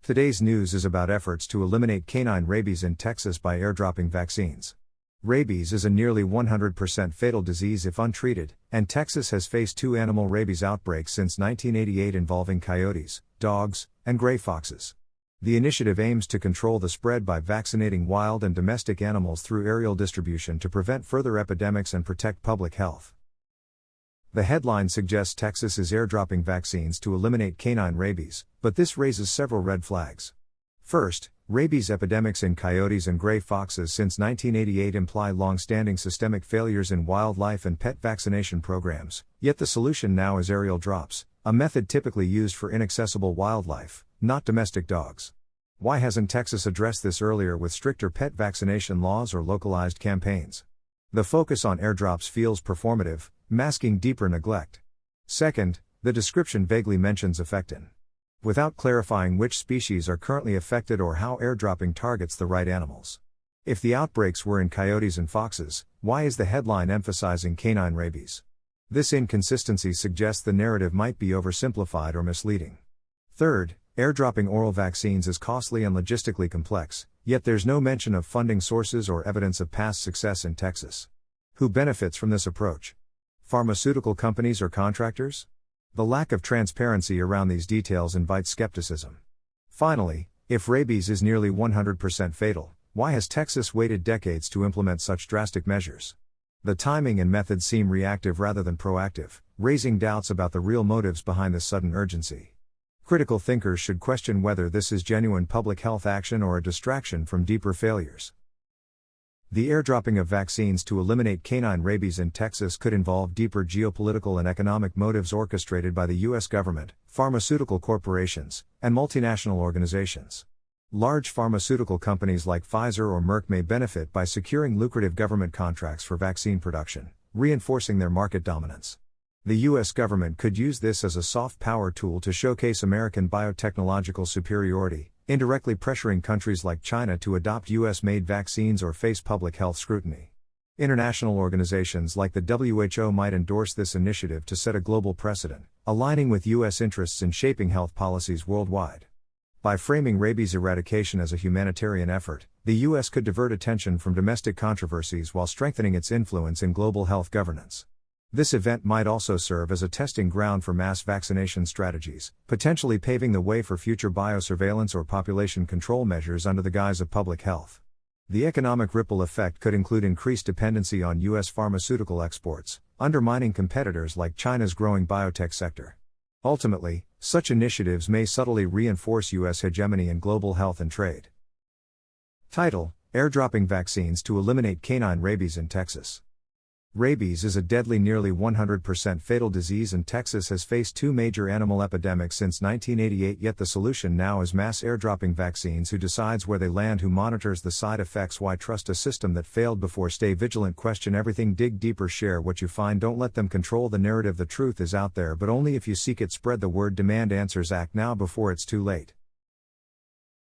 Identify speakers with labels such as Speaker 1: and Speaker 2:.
Speaker 1: Today's news is about efforts to eliminate canine rabies in Texas by airdropping vaccines. Rabies is a nearly 100% fatal disease if untreated, and Texas has faced 2 animal rabies outbreaks since 1988 involving coyotes, dogs, and gray foxes. The initiative aims to control the spread by vaccinating wild and domestic animals through aerial distribution to prevent further epidemics and protect public health. The headline suggests Texas is airdropping vaccines to eliminate canine rabies, but this raises several red flags. First, rabies epidemics in coyotes and gray foxes since 1988 imply long-standing systemic failures in wildlife and pet vaccination programs, yet the solution now is aerial drops, a method typically used for inaccessible wildlife, not domestic dogs. Why hasn't Texas addressed this earlier with stricter pet vaccination laws or localized campaigns? The focus on airdrops feels performative, masking deeper neglect. Second, the description vaguely mentions affectin, without clarifying which species are currently affected or how airdropping targets the right animals. If the outbreaks were in coyotes and foxes, why is the headline emphasizing canine rabies? This inconsistency suggests the narrative might be oversimplified or misleading. Third, airdropping oral vaccines is costly and logistically complex, yet there's no mention of funding sources or evidence of past success in Texas. Who benefits from this approach? Pharmaceutical companies or contractors? The lack of transparency around these details invites skepticism. Finally, if rabies is nearly 100% fatal, why has Texas waited decades to implement such drastic measures? The timing and methods seem reactive rather than proactive, raising doubts about the real motives behind this sudden urgency. Critical thinkers should question whether this is genuine public health action or a distraction from deeper failures. The airdropping of vaccines to eliminate canine rabies in Texas could involve deeper geopolitical and economic motives orchestrated by the U.S. government, pharmaceutical corporations, and multinational organizations. Large pharmaceutical companies like Pfizer or Merck may benefit by securing lucrative government contracts for vaccine production, reinforcing their market dominance. The U.S. government could use this as a soft power tool to showcase American biotechnological superiority, indirectly pressuring countries like China to adopt U.S.-made vaccines or face public health scrutiny. International organizations like the WHO might endorse this initiative to set a global precedent, aligning with U.S. interests in shaping health policies worldwide. By framing rabies eradication as a humanitarian effort, the U.S. could divert attention from domestic controversies while strengthening its influence in global health governance. This event might also serve as a testing ground for mass vaccination strategies, potentially paving the way for future biosurveillance or population control measures under the guise of public health. The economic ripple effect could include increased dependency on U.S. pharmaceutical exports, undermining competitors like China's growing biotech sector. Ultimately, such initiatives may subtly reinforce U.S. hegemony in global health and trade. Title: Airdropping vaccines to eliminate canine rabies in Texas. Rabies is a deadly, nearly 100% fatal disease, and Texas has faced 2 major animal epidemics since 1988, yet the solution now is mass airdropping vaccines. Who decides where they land? Who monitors the side effects? Why trust a system that failed before? Stay vigilant, question everything, dig deeper, share what you find, don't let them control the narrative. The truth is out there, but only if you seek it. Spread the word, demand answers, act now before it's too late.